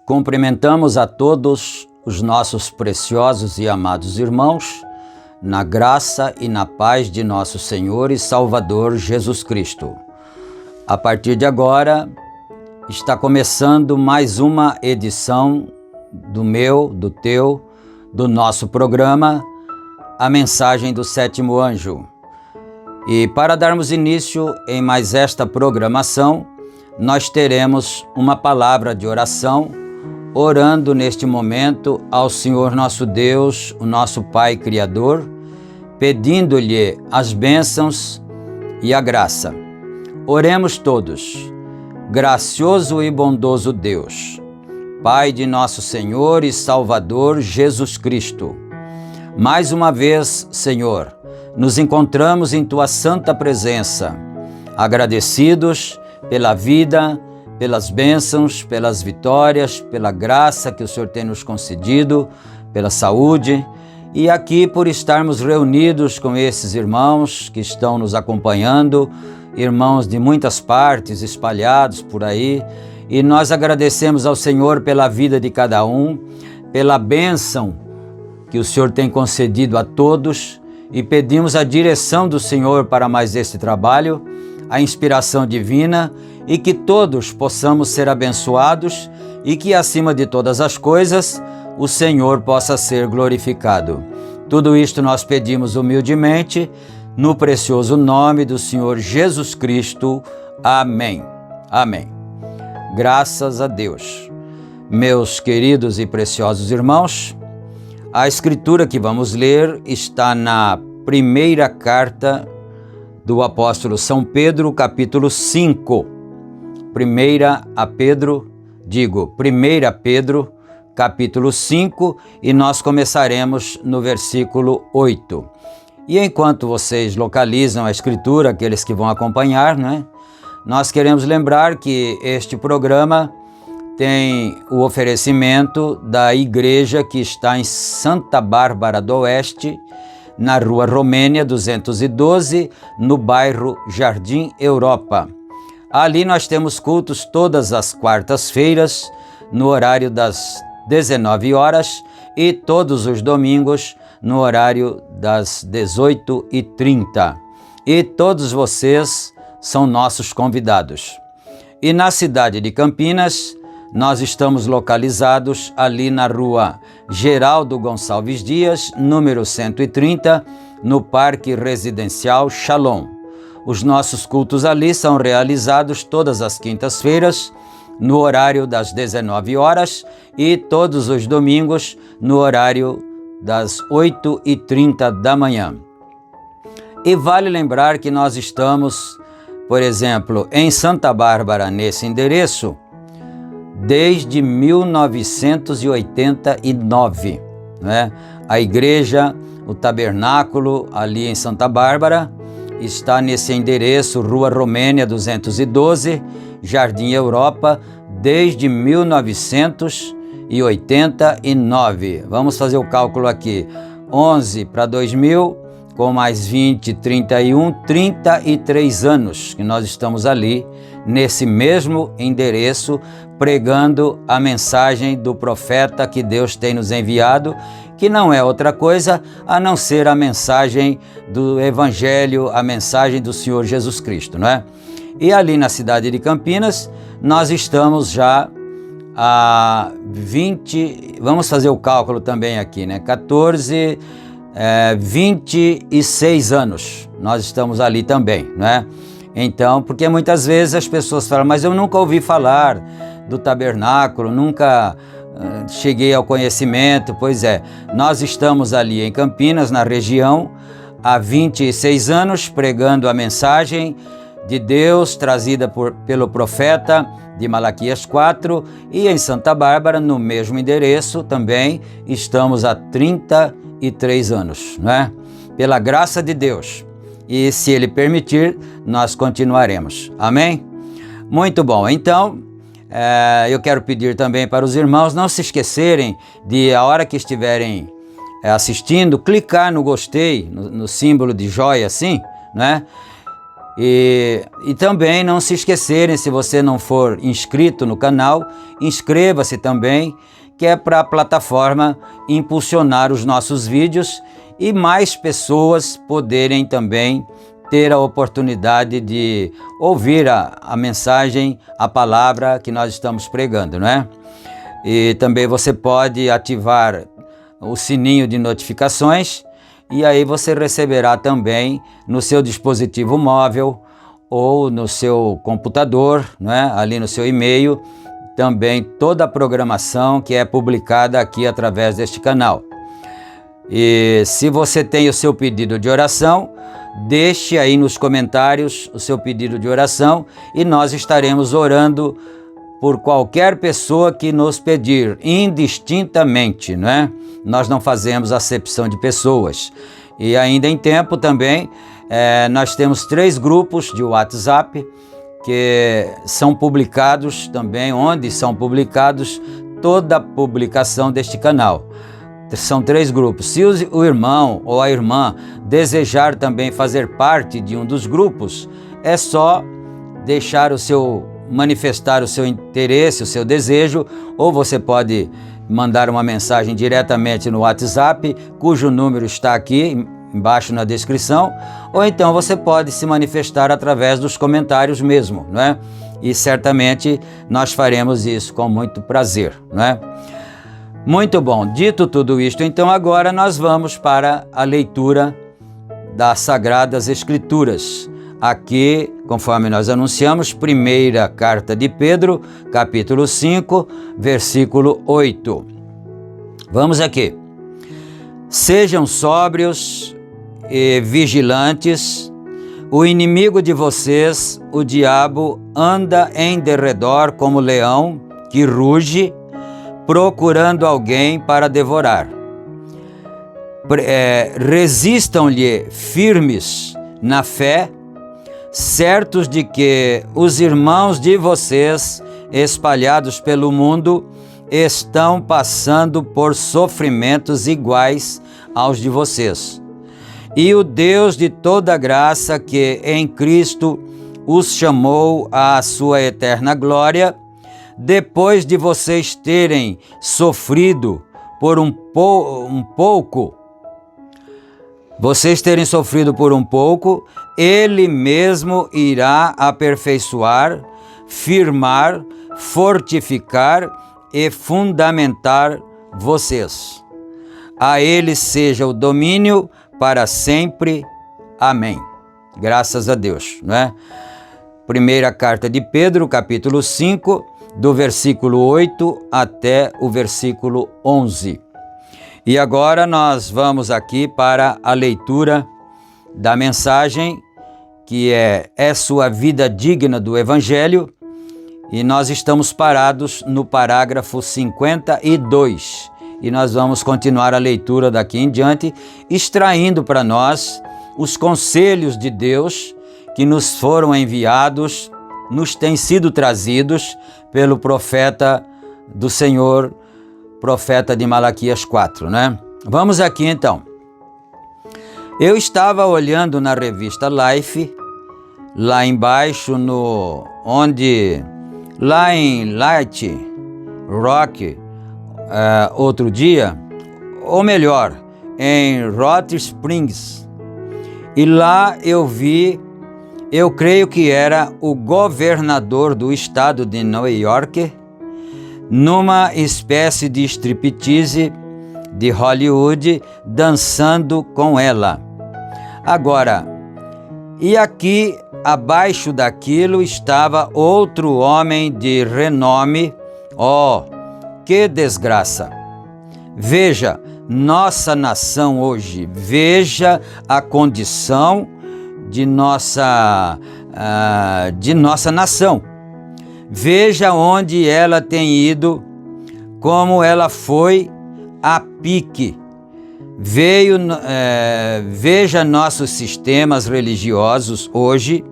Cumprimentamos a todos os nossos preciosos e amados irmãos, na graça e na paz de nosso Senhor e Salvador Jesus Cristo. A partir de agora, está começando mais uma edição do meu, do teu, do nosso programa, A Mensagem do Sétimo Anjo. E para darmos início em mais esta programação, nós teremos uma palavra de oração, orando neste momento ao Senhor nosso Deus, o nosso Pai Criador, pedindo-lhe as bênçãos e a graça. Oremos todos. Gracioso e bondoso Deus, Pai de nosso Senhor e Salvador Jesus Cristo, mais uma vez, Senhor, nos encontramos em Tua santa presença, agradecidos pela vida, pelas bênçãos, pelas vitórias, pela graça que o Senhor tem nos concedido, pela saúde, e aqui por estarmos reunidos com esses irmãos que estão nos acompanhando, irmãos de muitas partes espalhados por aí, e nós agradecemos ao Senhor pela vida de cada um, pela bênção que o Senhor tem concedido a todos, e pedimos a direção do Senhor para mais este trabalho, a inspiração divina, e que todos possamos ser abençoados e que, acima de todas as coisas, o Senhor possa ser glorificado. Tudo isto nós pedimos humildemente, no precioso nome do Senhor Jesus Cristo. Amém. Amém. Graças a Deus. Meus queridos e preciosos irmãos, a escritura que vamos ler está na primeira carta do apóstolo São Pedro, capítulo 5. 1 Pedro, capítulo 5, e nós começaremos no versículo 8. E enquanto vocês localizam a escritura, aqueles que vão acompanhar, né, nós queremos lembrar que este programa tem o oferecimento da igreja que está em Santa Bárbara do Oeste, na Rua Romênia 212, no bairro Jardim Europa. Ali nós temos cultos todas as quartas-feiras, no horário das 19 horas e todos os domingos, no horário das 18h30. E todos vocês são nossos convidados. E na cidade de Campinas, nós estamos localizados ali na Rua Geraldo Gonçalves Dias, número 130, no Parque Residencial Shalom. Os nossos cultos ali são realizados todas as quintas-feiras, no horário das 19 horas e todos os domingos, no horário das 8h30 da manhã. E vale lembrar que nós estamos, por exemplo, em Santa Bárbara, nesse endereço, desde 1989, né? A igreja, o tabernáculo ali em Santa Bárbara, está nesse endereço, Rua Romênia 212, Jardim Europa, desde 1989. Vamos fazer o cálculo aqui. 11 para 2000, com mais 20, 31, 33 anos que nós estamos ali, nesse mesmo endereço, pregando a mensagem do profeta que Deus tem nos enviado, que não é outra coisa a não ser a mensagem do Evangelho, a mensagem do Senhor Jesus Cristo, não é? E ali na cidade de Campinas, nós estamos já há 20, vamos fazer o cálculo também aqui, né? 26 anos, nós estamos ali também, não é? Então, porque muitas vezes as pessoas falam, mas eu nunca ouvi falar do tabernáculo, nunca cheguei ao conhecimento. Pois é, nós estamos ali em Campinas, na região, há 26 anos, pregando a mensagem de Deus trazida pelo profeta de Malaquias 4, e em Santa Bárbara, no mesmo endereço também, estamos há 33 anos, não é? Pela graça de Deus. E se Ele permitir, nós continuaremos. Amém? Muito bom. Então, eu quero pedir também para os irmãos não se esquecerem de, a hora que estiverem assistindo, clicar no gostei, no símbolo de joia assim, né? E também não se esquecerem, se você não for inscrito no canal, inscreva-se também, que é para a plataforma impulsionar os nossos vídeos e mais pessoas poderem também ter a oportunidade de ouvir a mensagem, a palavra que nós estamos pregando, não é? E também você pode ativar o sininho de notificações, e aí você receberá também no seu dispositivo móvel ou no seu computador, não é? Ali no seu e-mail, também toda a programação que é publicada aqui através deste canal. E se você tem o seu pedido de oração, deixe aí nos comentários o seu pedido de oração e nós estaremos orando por qualquer pessoa que nos pedir, indistintamente, não é? Nós não fazemos acepção de pessoas. E ainda em tempo também, nós temos 3 grupos de WhatsApp que são publicados também, onde são publicados toda a publicação deste canal. São 3 grupos. Se o irmão ou a irmã desejar também fazer parte de um dos grupos, é só manifestar o seu interesse, o seu desejo, ou você pode mandar uma mensagem diretamente no WhatsApp, cujo número está aqui embaixo na descrição, ou então você pode se manifestar através dos comentários mesmo, não é? E certamente nós faremos isso com muito prazer, não é? Muito bom, dito tudo isto, então agora nós vamos para a leitura das Sagradas Escrituras. aqui, conforme nós anunciamos, primeira carta de Pedro, capítulo 5, versículo 8. Vamos aqui. Sejam sóbrios e vigilantes. O inimigo de vocês, o diabo, anda em derredor como leão que ruge, procurando alguém para devorar. Resistam-lhe firmes na fé, certos de que os irmãos de vocês, espalhados pelo mundo, estão passando por sofrimentos iguais aos de vocês. E o Deus de toda graça, que em Cristo os chamou à sua eterna glória, depois de vocês terem sofrido por um pouco, Ele mesmo irá aperfeiçoar, firmar, fortificar e fundamentar vocês. A Ele seja o domínio para sempre. Amém. Graças a Deus, não é? Primeira carta de Pedro, capítulo 5, do versículo 8 até o versículo 11. E agora nós vamos aqui para a leitura da mensagem, que é sua vida digna do Evangelho, e nós estamos parados no parágrafo 52, e nós vamos continuar a leitura daqui em diante, extraindo para nós os conselhos de Deus que nos foram enviados, nos têm sido trazidos pelo profeta do Senhor, profeta de Malaquias 4, né? Vamos aqui então. Eu estava olhando na revista Life, lá embaixo lá em Light Rock, outro dia, ou melhor, em Rock Springs, e lá eu creio que era o governador do estado de Nova York, numa espécie de striptease de Hollywood, dançando com ela. Agora, e aqui abaixo daquilo estava outro homem de renome. Oh, que desgraça! Veja nossa nação hoje, veja a condição de nossa nação. Veja onde ela tem ido, como ela foi a pique. Veja nossos sistemas religiosos hoje.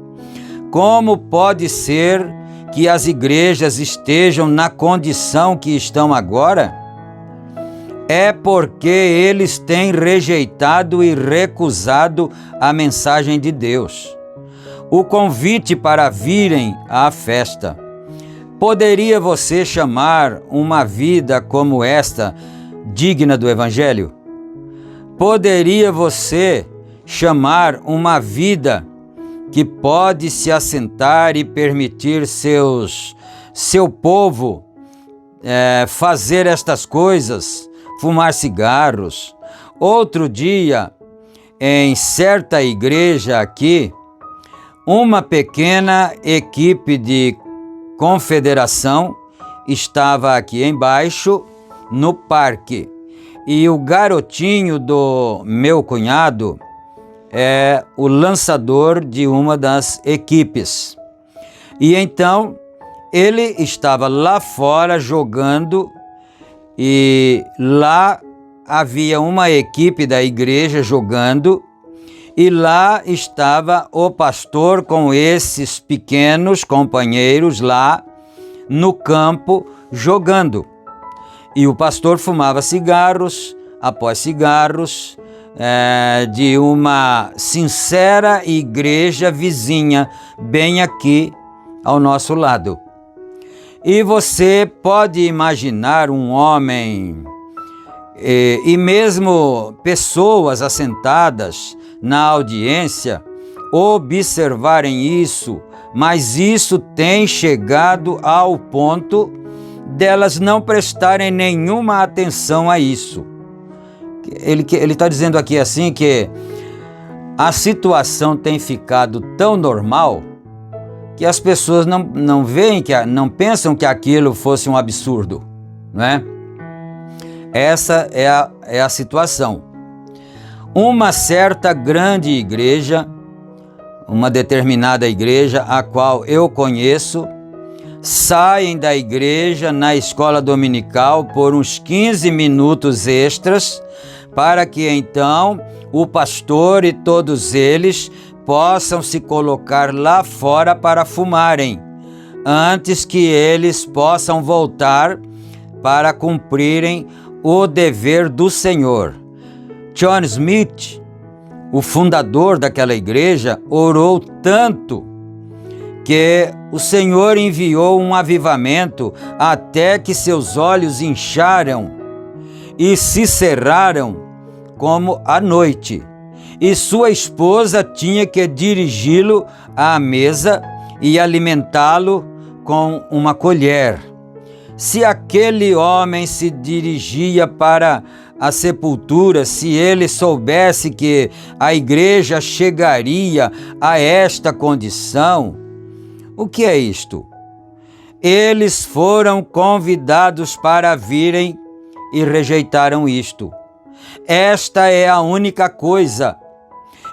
Como pode ser que as igrejas estejam na condição que estão agora? É porque eles têm rejeitado e recusado a mensagem de Deus, o convite para virem à festa. Poderia você chamar uma vida como esta digna do Evangelho? Poderia você chamar uma vida que pode se assentar e permitir seu povo fazer estas coisas, fumar cigarros? Outro dia, em certa igreja aqui, uma pequena equipe de confederação estava aqui embaixo no parque, e o garotinho do meu cunhado é o lançador de uma das equipes. E então ele estava lá fora jogando, e lá havia uma equipe da igreja jogando, e lá estava o pastor com esses pequenos companheiros lá no campo jogando. E o pastor fumava cigarros após cigarros de uma sincera igreja vizinha, bem aqui ao nosso lado. E você pode imaginar um homem e mesmo pessoas assentadas na audiência observarem isso, mas isso tem chegado ao ponto delas não prestarem nenhuma atenção a isso. Ele está dizendo aqui assim que a situação tem ficado tão normal que as pessoas não veem, não pensam que aquilo fosse um absurdo, não é? Essa é a situação. Uma certa grande igreja, uma determinada igreja, a qual eu conheço, saem da igreja na escola dominical por uns 15 minutos extras, para que então o pastor e todos eles possam se colocar lá fora para fumarem, antes que eles possam voltar para cumprirem o dever do Senhor. John Smith, o fundador daquela igreja, orou tanto que o Senhor enviou um avivamento até que seus olhos incharam e se cerraram como a noite, e sua esposa tinha que dirigi-lo à mesa e alimentá-lo com uma colher. Se aquele homem se dirigia para a sepultura, se ele soubesse que a igreja chegaria a esta condição, o que é isto? Eles foram convidados para virem e rejeitaram isto. Esta é a única coisa.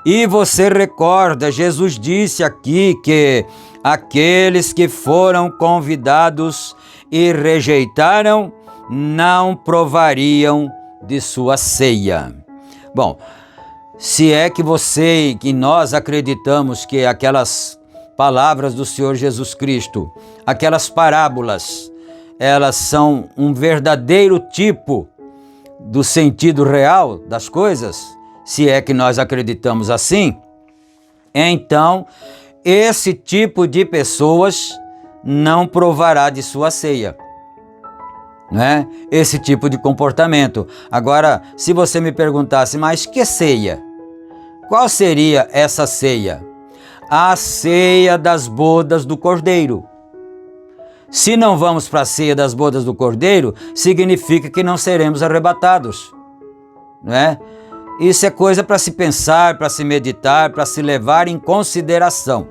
E você recorda, Jesus disse aqui que aqueles que foram convidados e rejeitaram não provariam de sua ceia. Bom, se é que você e que nós acreditamos que aquelas palavras do Senhor Jesus Cristo, aquelas parábolas, elas são um verdadeiro tipo do sentido real das coisas, se é que nós acreditamos assim, então esse tipo de pessoas não provará de sua ceia, né? Esse tipo de comportamento. Agora, se você me perguntasse, mas que ceia? Qual seria essa ceia? A ceia das bodas do Cordeiro. Se não vamos para a ceia das bodas do Cordeiro, significa que não seremos arrebatados, não é? Isso é coisa para se pensar, para se meditar, para se levar em consideração.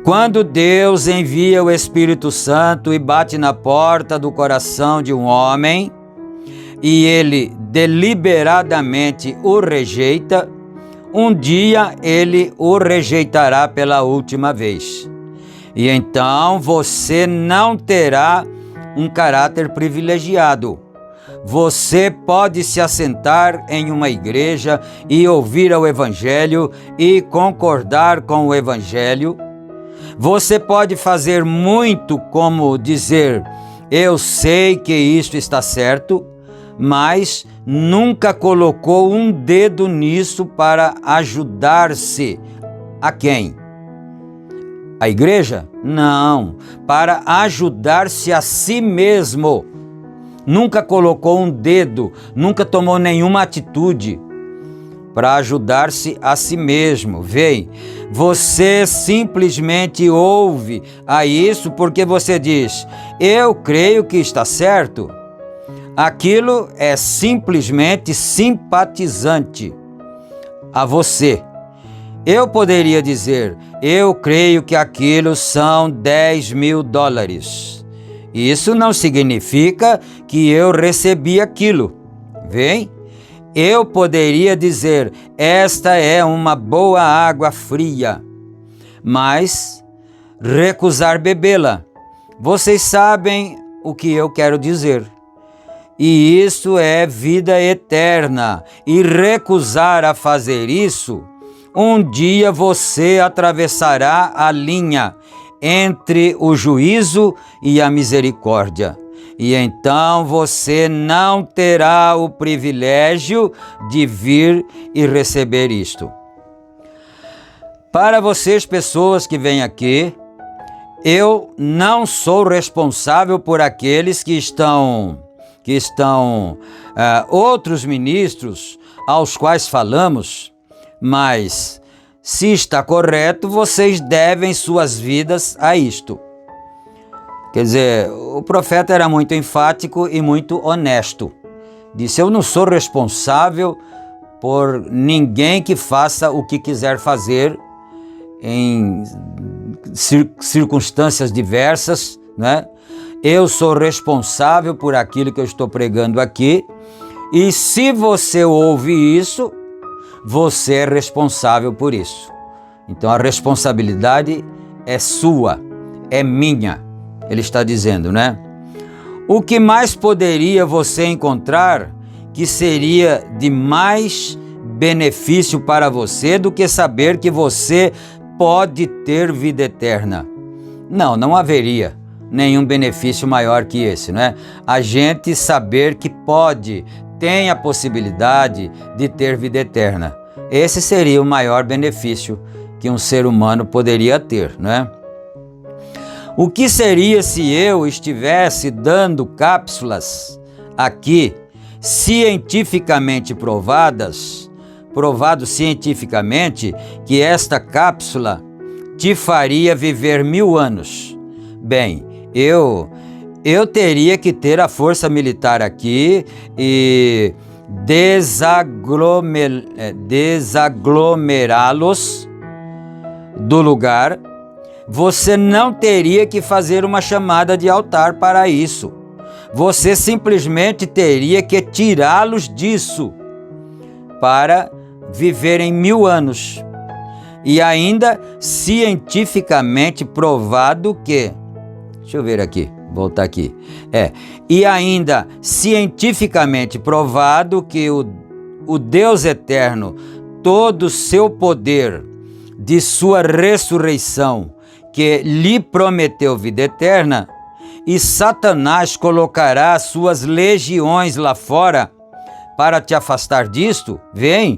Quando Deus envia o Espírito Santo e bate na porta do coração de um homem, e ele deliberadamente o rejeita, um dia ele o rejeitará pela última vez. E então você não terá um caráter privilegiado. Você pode se assentar em uma igreja e ouvir o Evangelho e concordar com o Evangelho. Você pode fazer muito, como dizer, eu sei que isto está certo, mas nunca colocou um dedo nisso para ajudar-se. A quem? A igreja? Não, para ajudar-se a si mesmo. Nunca colocou um dedo, nunca tomou nenhuma atitude para ajudar-se a si mesmo. Vem, você simplesmente ouve a isso porque você diz, eu creio que está certo. Aquilo é simplesmente simpatizante a você. Eu poderia dizer, eu creio que aquilo são $10.000. Isso não significa que eu recebi aquilo. Vem? Eu poderia dizer, esta é uma boa água fria, mas recusar bebê-la. Vocês sabem o que eu quero dizer. E isso é vida eterna. E recusar a fazer isso, um dia você atravessará a linha entre o juízo e a misericórdia. E então você não terá o privilégio de vir e receber isto. Para vocês, pessoas que vêm aqui, eu não sou responsável por aqueles que estão outros ministros aos quais falamos, mas se está correto, vocês devem suas vidas a isto. Quer dizer, o profeta era muito enfático e muito honesto. Disse, eu não sou responsável por ninguém que faça o que quiser fazer em circunstâncias diversas, né? Eu sou responsável por aquilo que eu estou pregando aqui, e se você ouve isso, você é responsável por isso. Então a responsabilidade é sua, é minha, ele está dizendo, né? O que mais poderia você encontrar que seria de mais benefício para você do que saber que você pode ter vida eterna? Não haveria nenhum benefício maior que esse, né? A gente saber que tem a possibilidade de ter vida eterna. Esse seria o maior benefício que um ser humano poderia ter, né? O que seria se eu estivesse dando cápsulas aqui, cientificamente provado cientificamente, que esta cápsula te faria viver 1000 anos? Bem, eu teria que ter a força militar aqui e desaglomerá-los do lugar. Você não teria que fazer uma chamada de altar para isso. Você simplesmente teria que tirá-los disso para viverem 1000 anos. E ainda cientificamente provado que... Deixa eu ver aqui, voltar aqui. E ainda cientificamente provado que o Deus eterno, todo o seu poder de sua ressurreição, que lhe prometeu vida eterna, e Satanás colocará suas legiões lá fora para te afastar disto, vem,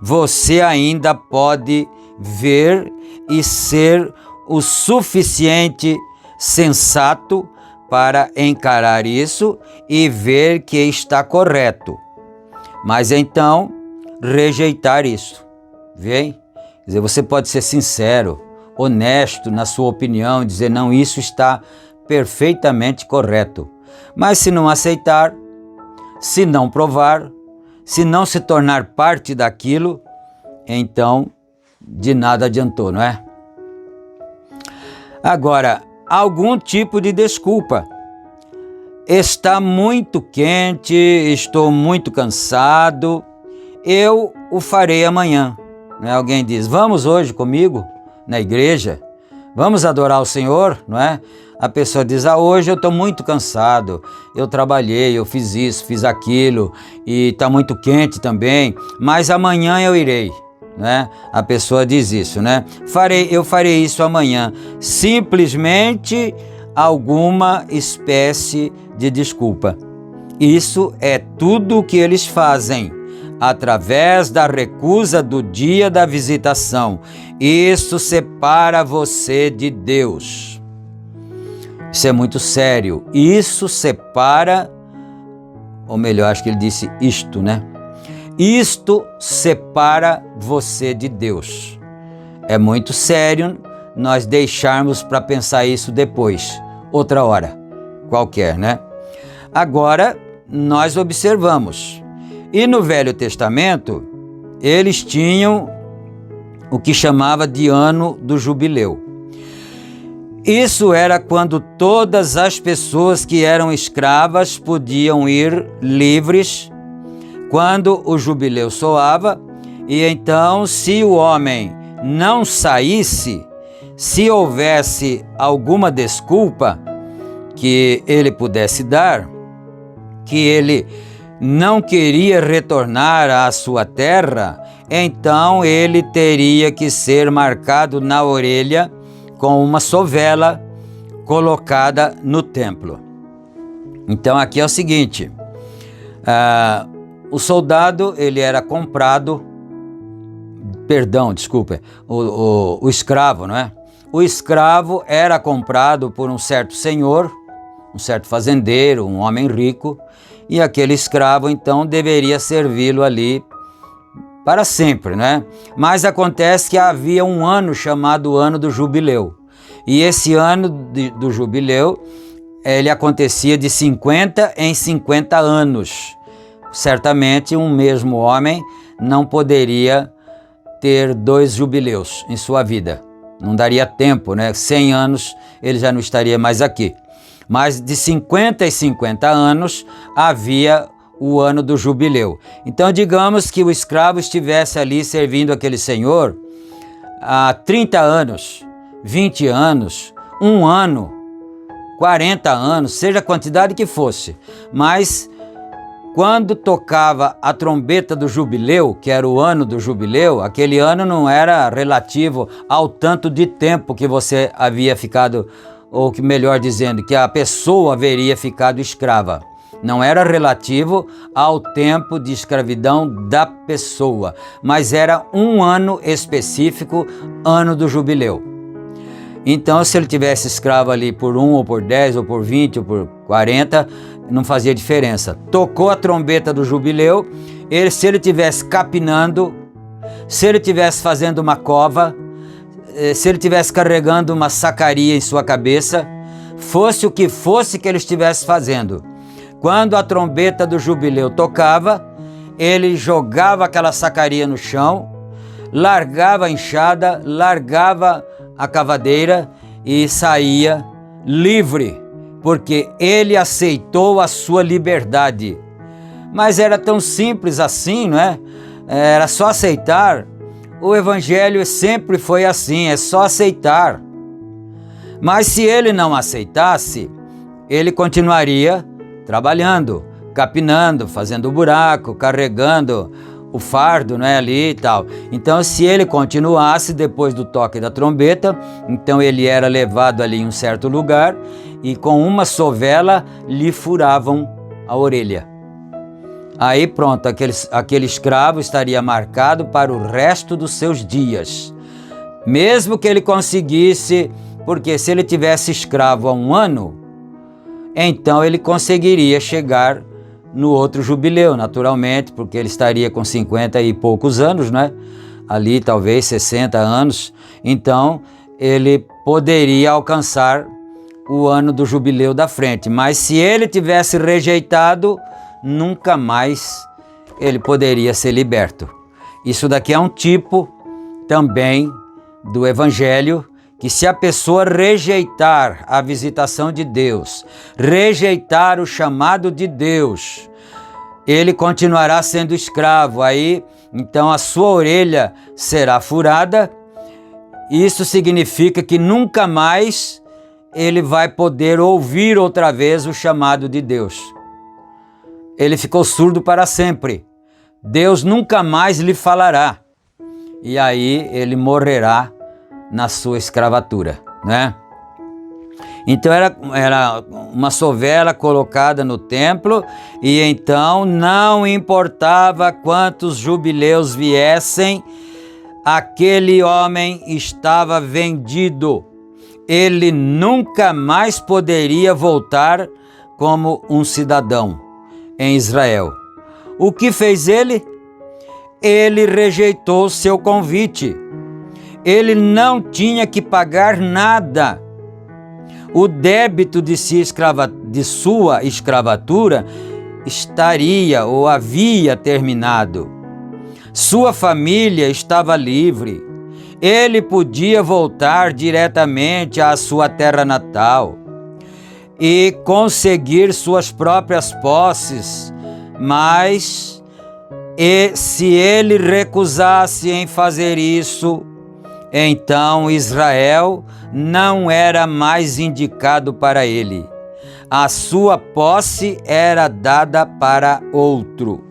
você ainda pode ver e ser o suficiente sensato para encarar isso e ver que está correto. Mas então, rejeitar isso, vem? Quer dizer, você pode ser sincero, honesto na sua opinião, dizer, não, isso está perfeitamente correto. Mas se não aceitar, se não provar, se não se tornar parte daquilo, então de nada adiantou, não é? Agora, algum tipo de desculpa. Está muito quente, estou muito cansado, eu o farei amanhã. Né? Alguém diz, vamos hoje comigo na igreja, vamos adorar o Senhor, não é? A pessoa diz, hoje eu estou muito cansado, eu trabalhei, eu fiz isso, fiz aquilo, e está muito quente também, mas amanhã eu irei, né? A pessoa diz isso, né? Eu farei isso amanhã, simplesmente alguma espécie de desculpa. Isso é tudo o que eles fazem, através da recusa do dia da visitação. Isso separa você de Deus. Isso é muito sério. Isso separa, ou melhor, acho que ele disse isto, né? Isto separa você de Deus. É muito sério nós deixarmos para pensar isso depois, outra hora, qualquer, né? Agora, nós observamos. E no Velho Testamento, eles tinham o que chamava de ano do jubileu. Isso era quando todas as pessoas que eram escravas podiam ir livres quando o jubileu soava, e então, se o homem não saísse, se houvesse alguma desculpa que ele pudesse dar, que ele não queria retornar à sua terra, então ele teria que ser marcado na orelha com uma sovela colocada no templo. Então aqui é o seguinte, o soldado, ele era comprado, o escravo, não é? O escravo era comprado por um certo senhor, um certo fazendeiro, um homem rico, e aquele escravo então deveria servi-lo ali para sempre, né? Mas acontece que havia um ano chamado ano do jubileu. E esse ano do jubileu, ele acontecia de 50 em 50 anos. Certamente um mesmo homem não poderia ter 2 jubileus em sua vida. Não daria tempo, né? 100 anos ele já não estaria mais aqui. Mas de 50 em 50 anos havia o ano do jubileu. Então digamos que o escravo estivesse ali servindo aquele senhor há 30 anos, 20 anos, 1 ano, 40 anos, seja a quantidade que fosse. Mas quando tocava a trombeta do jubileu, que era o ano do jubileu, aquele ano não era relativo ao tanto de tempo que você havia ficado, ou que melhor dizendo, que a pessoa haveria ficado escrava. Não era relativo ao tempo de escravidão da pessoa, mas era um ano específico, ano do jubileu. Então, se ele tivesse escravo ali por 1, ou por 10, ou por 20, ou por 40, não fazia diferença. Tocou a trombeta do jubileu, se ele tivesse capinando, se ele tivesse fazendo uma cova, se ele tivesse carregando uma sacaria em sua cabeça, fosse o que fosse que ele estivesse fazendo, quando a trombeta do jubileu tocava, ele jogava aquela sacaria no chão, largava a enxada, largava a cavadeira e saía livre, porque ele aceitou a sua liberdade. Mas era tão simples assim, não é? Era só aceitar. O evangelho sempre foi assim, é só aceitar. Mas se ele não aceitasse, ele continuaria trabalhando, capinando, fazendo buraco, carregando o fardo, né, ali e tal. Então, se ele continuasse depois do toque da trombeta, então ele era levado ali em um certo lugar e com uma sovela lhe furavam a orelha. Aí pronto, aquele escravo estaria marcado para o resto dos seus dias. Mesmo que ele conseguisse, porque se ele tivesse escravo há 1 ano, então ele conseguiria chegar no outro jubileu, naturalmente, porque ele estaria com 50 e poucos anos, né? Ali talvez 60 anos, então ele poderia alcançar o ano do jubileu da frente. Mas se ele tivesse rejeitado, nunca mais ele poderia ser liberto. Isso daqui é um tipo também do evangelho, que se a pessoa rejeitar a visitação de Deus, rejeitar o chamado de Deus, ele continuará sendo escravo. Aí, então, a sua orelha será furada. Isso significa que nunca mais ele vai poder ouvir outra vez o chamado de Deus. Ele ficou surdo para sempre. Deus nunca mais lhe falará. E aí ele morrerá na sua escravatura, né? Então era uma sovela colocada no templo, e então não importava quantos jubileus viessem, aquele homem estava vendido. Ele nunca mais poderia voltar como um cidadão em Israel. O que fez ele? Ele rejeitou seu convite. Ele não tinha que pagar nada. O débito de sua escravatura estaria ou havia terminado. Sua família estava livre. Ele podia voltar diretamente à sua terra natal e conseguir suas próprias posses, mas se ele recusasse em fazer isso, então Israel não era mais indicado para ele. A sua posse era dada para outro.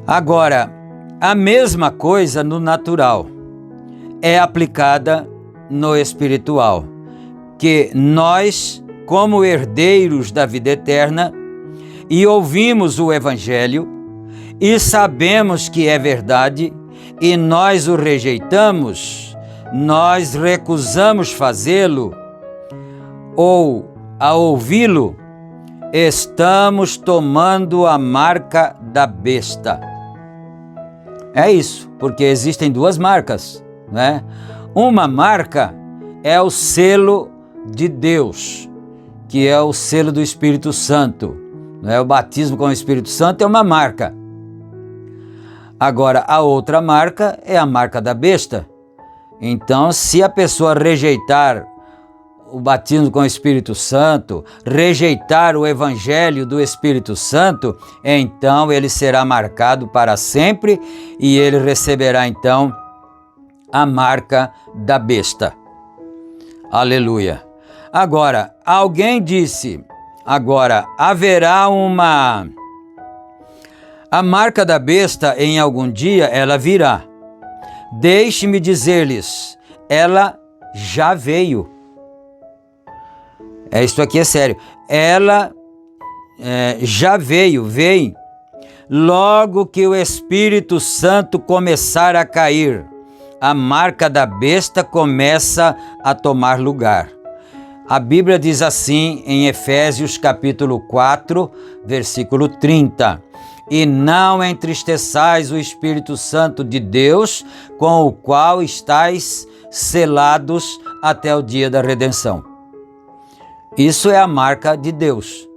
Agora, a mesma coisa no natural é aplicada no espiritual, que nós, como herdeiros da vida eterna, e ouvimos o Evangelho, e sabemos que é verdade, e nós o rejeitamos, nós recusamos fazê-lo, ou a ouvi-lo, estamos tomando a marca da besta. É isso, porque existem 2 marcas, né? Uma marca é o selo de Deus, que é o selo do Espírito Santo, né? O batismo com o Espírito Santo é uma marca. Agora, a outra marca é a marca da besta. Então, se a pessoa rejeitar o batismo com o Espírito Santo, rejeitar o Evangelho do Espírito Santo, então ele será marcado para sempre e ele receberá então a marca da besta. Aleluia. Agora, alguém disse, agora haverá a marca da besta em algum dia, ela virá. Deixe-me dizer-lhes, ela já veio. Isso aqui é sério. Ela já veio. Logo que o Espírito Santo começar a cair, a marca da besta começa a tomar lugar. A Bíblia diz assim em Efésios capítulo 4, versículo 30. E não entristeçais o Espírito Santo de Deus, com o qual estáis selados até o dia da redenção. Isso é a marca de Deus.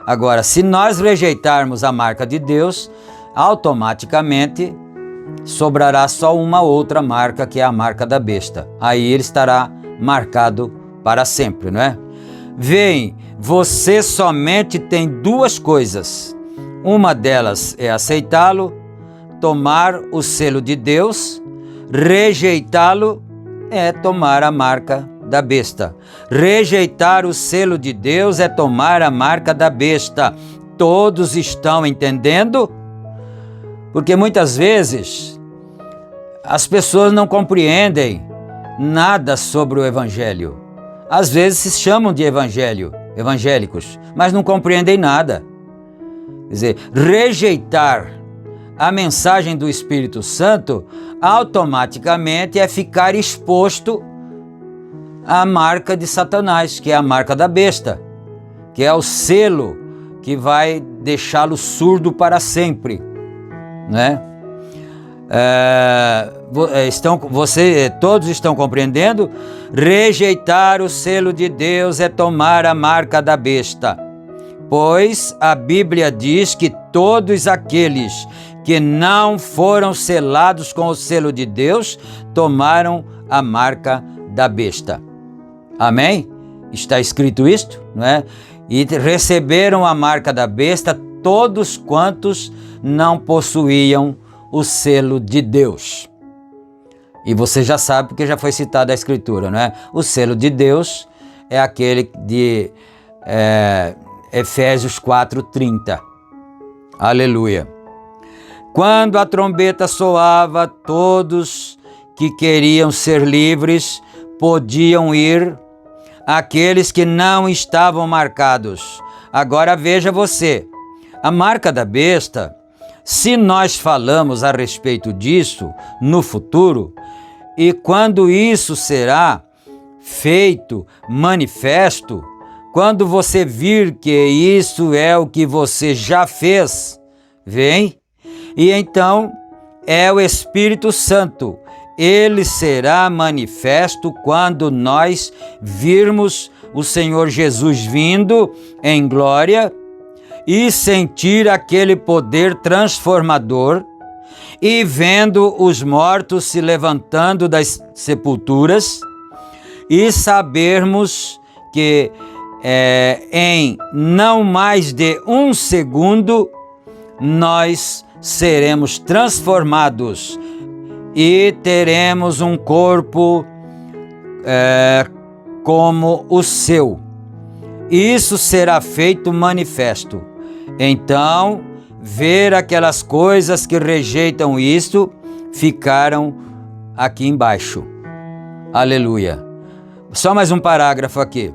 Agora, se nós rejeitarmos a marca de Deus, automaticamente sobrará só uma outra marca, que é a marca da besta. Aí ele estará marcado para sempre, não é? Veem, você somente tem duas coisas. Uma delas é aceitá-lo, tomar o selo de Deus. Rejeitá-lo é tomar a marca da besta. Rejeitar o selo de Deus é tomar a marca da besta. Todos estão entendendo? Porque muitas vezes as pessoas não compreendem nada sobre o Evangelho. Às vezes se chamam de evangélicos, mas não compreendem nada. Quer dizer, rejeitar a mensagem do Espírito Santo automaticamente é ficar exposto à marca de Satanás, que é a marca da besta, que é o selo que vai deixá-lo surdo para sempre, né? Todos estão compreendendo? Rejeitar o selo de Deus é tomar a marca da besta, pois a Bíblia diz que todos aqueles que não foram selados com o selo de Deus tomaram a marca da besta. Amém? Está escrito isto, não é? E receberam a marca da besta todos quantos não possuíam o selo de Deus. E você já sabe, porque já foi citada a Escritura, não é? O selo de Deus é aquele de Efésios 4:30. Aleluia. Quando a trombeta soava, todos que queriam ser livres podiam ir, aqueles que não estavam marcados. Agora veja você, a marca da besta, se nós falamos a respeito disso no futuro, e quando isso será feito, manifesto, quando você vir que isso é o que você já fez, vem, e então é o Espírito Santo. Ele será manifesto quando nós virmos o Senhor Jesus vindo em glória e sentir aquele poder transformador e vendo os mortos se levantando das sepulturas e sabermos que em não mais de um segundo nós seremos transformados e teremos um corpo como o seu. Isso será feito manifesto. Então, ver aquelas coisas que rejeitam isto ficaram aqui embaixo. Aleluia. Só mais um parágrafo aqui.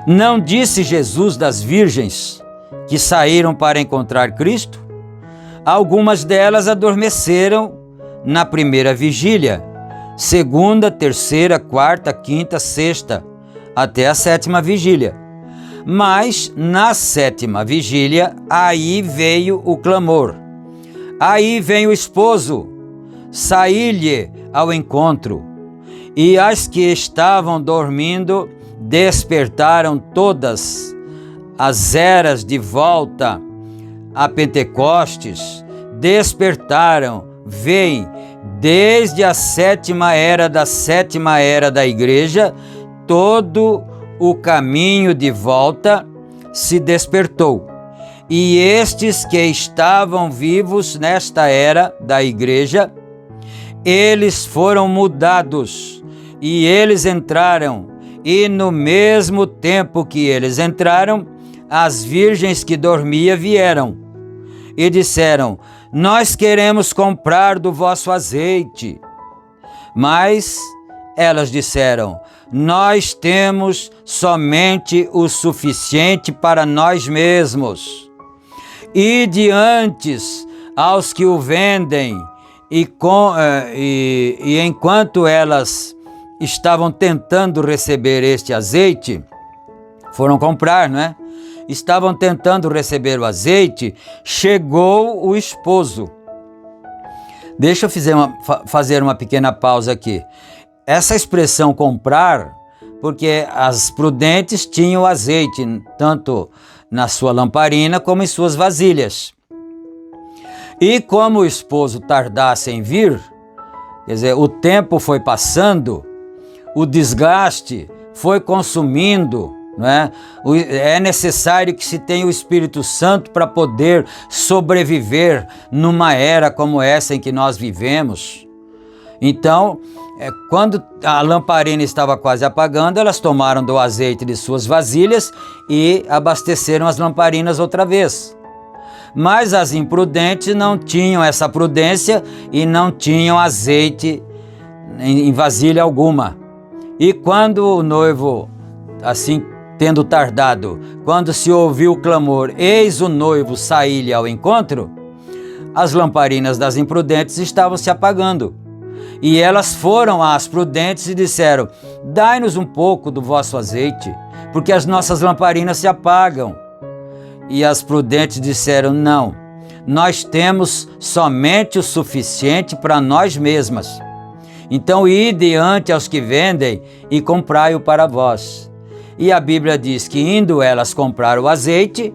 Não disse Jesus das virgens que saíram para encontrar Cristo? Algumas delas adormeceram na primeira vigília, segunda, terceira, quarta, quinta, sexta, até a sétima vigília. Mas na sétima vigília, aí veio o clamor. Aí vem o esposo, saí-lhe ao encontro. E as que estavam dormindo despertaram todas as eras de volta a Pentecostes, despertaram, veem, desde a sétima era da igreja, todo o caminho de volta se despertou. E estes que estavam vivos nesta era da igreja, eles foram mudados, e eles entraram, e no mesmo tempo que eles entraram, as virgens que dormiam vieram, e disseram: nós queremos comprar do vosso azeite. Mas elas disseram: nós temos somente o suficiente para nós mesmos. Ide antes aos que o vendem, e enquanto elas estavam tentando receber este azeite, foram comprar, não é? Estavam tentando receber o azeite, chegou o esposo. Deixa eu fazer uma pequena pausa aqui. Essa expressão comprar, porque as prudentes tinham azeite, tanto na sua lamparina como em suas vasilhas. E como o esposo tardasse em vir, quer dizer, o tempo foi passando, o desgaste foi consumindo, não é? É necessário que se tenha o Espírito Santo para poder sobreviver numa era como essa em que nós vivemos. Então, quando a lamparina estava quase apagando, elas tomaram do azeite de suas vasilhas e abasteceram as lamparinas outra vez. Mas as imprudentes não tinham essa prudência e não tinham azeite em vasilha alguma. E quando o noivo, assim tendo tardado, quando se ouviu o clamor, eis o noivo sair-lhe ao encontro, as lamparinas das imprudentes estavam se apagando. E elas foram às prudentes e disseram: dai-nos um pouco do vosso azeite, porque as nossas lamparinas se apagam. E as prudentes disseram: não, nós temos somente o suficiente para nós mesmas. Então ide ante aos que vendem e comprai-o para vós. E a Bíblia diz que indo elas comprar o azeite,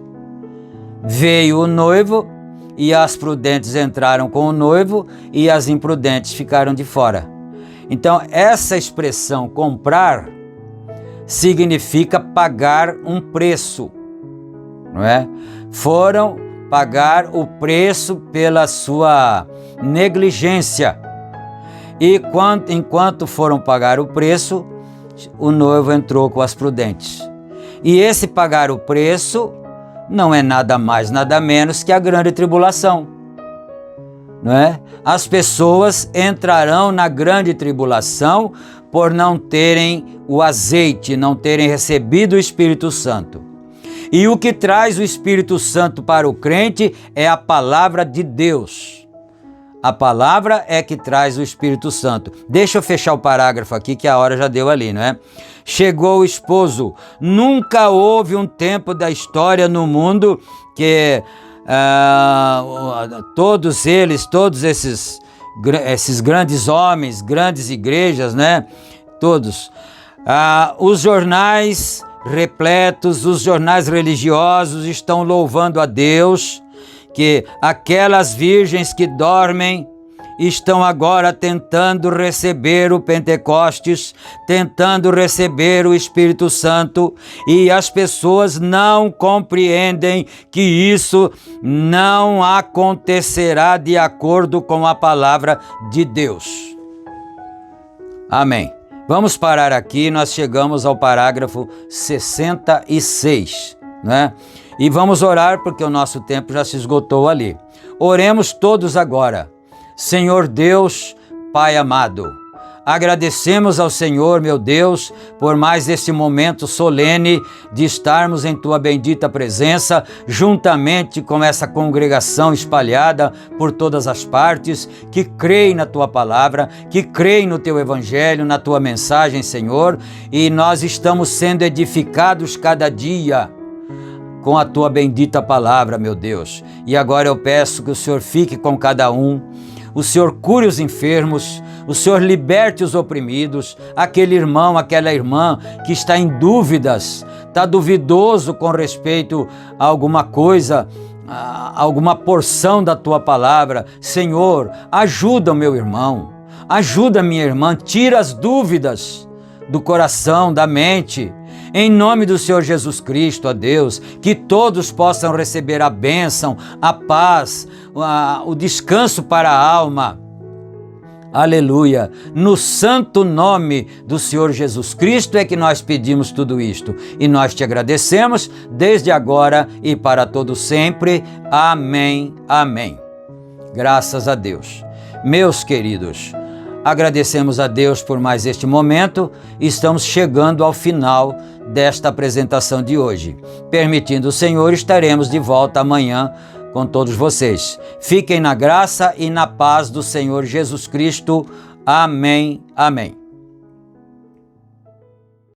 veio o noivo, e as prudentes entraram com o noivo e as imprudentes ficaram de fora. Então essa expressão comprar significa pagar um preço, não é? Foram pagar o preço pela sua negligência. E enquanto foram pagar o preço, o noivo entrou com as prudentes. E esse pagar o preço não é nada mais, nada menos que a grande tribulação, não é? As pessoas entrarão na grande tribulação por não terem o azeite, não terem recebido o Espírito Santo. E o que traz o Espírito Santo para o crente é a palavra de Deus. A palavra é que traz o Espírito Santo. Deixa eu fechar o parágrafo aqui, que a hora já deu ali, não é? Chegou o esposo. Nunca houve um tempo da história no mundo que todos esses grandes homens, grandes igrejas, né? Todos. Os jornais repletos, os jornais religiosos estão louvando a Deus, que aquelas virgens que dormem estão agora tentando receber o Pentecostes, tentando receber o Espírito Santo, e as pessoas não compreendem que isso não acontecerá de acordo com a palavra de Deus. Amém. Vamos parar aqui, nós chegamos ao parágrafo 66, né? E vamos orar porque o nosso tempo já se esgotou ali. Oremos todos agora. Senhor Deus, Pai amado, agradecemos ao Senhor, meu Deus, por mais esse momento solene de estarmos em Tua bendita presença, juntamente com essa congregação espalhada por todas as partes, que creem na Tua palavra, que creem no Teu Evangelho, na Tua mensagem, Senhor, e nós estamos sendo edificados cada dia com a Tua bendita palavra, meu Deus. E agora eu peço que o Senhor fique com cada um, o Senhor cure os enfermos, o Senhor liberte os oprimidos, aquele irmão, aquela irmã que está em dúvidas, está duvidoso com respeito a alguma coisa alguma porção da tua palavra. Senhor, ajuda o meu irmão, ajuda a minha irmã, tira as dúvidas do coração, da mente. Em nome do Senhor Jesus Cristo, ó Deus, que todos possam receber a bênção, a paz, o descanso para a alma. Aleluia! No santo nome do Senhor Jesus Cristo é que nós pedimos tudo isto. E nós te agradecemos desde agora e para todo sempre. Amém, amém. Graças a Deus. Meus queridos, agradecemos a Deus por mais este momento. Estamos chegando ao final desta apresentação de hoje. Permitindo o Senhor, estaremos de volta amanhã com todos vocês. Fiquem na graça e na paz do Senhor Jesus Cristo. Amém, amém.